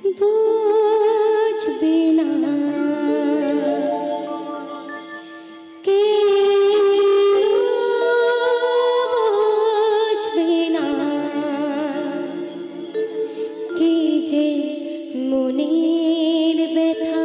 বুঝবে না কে বুঝবে না কি যে মনের ব্যথা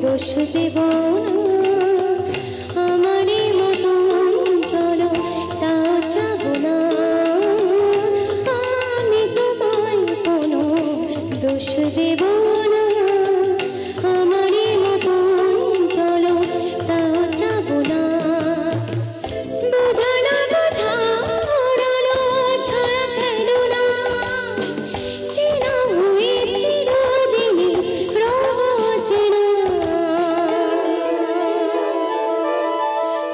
দোষ দেব না আমারই মতন চলো তাও যাব না আমি তোমায় কোনো দোষ দেব না আমারই মতন চলো তাও যাব না বোঝানো বোঝা ওড়ানো ছায়া খেলো না চেনা হয়ে চিরদিনই রব চেনা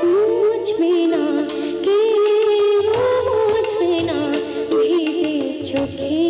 মুছবে না কে মুছবে না ভিজে চোখে